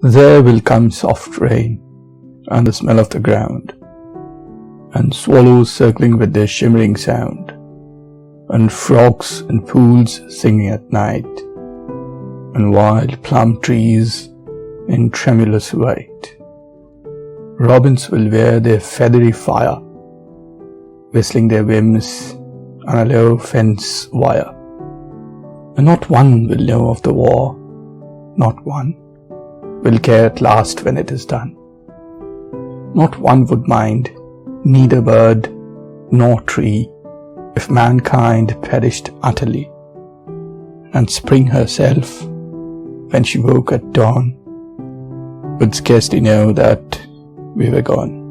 There will come soft rain, and the smell of the ground, and swallows circling with their shimmering sound, and frogs in pools singing at night, and wild plum trees in tremulous white. Robins will wear their feathery fire, whistling their whims on a low fence wire. And not one will know of the war, not one will care at last when it is done. Not one would mind, neither bird nor tree, if mankind perished utterly, and spring herself, when she woke at dawn, would scarcely know that we were gone.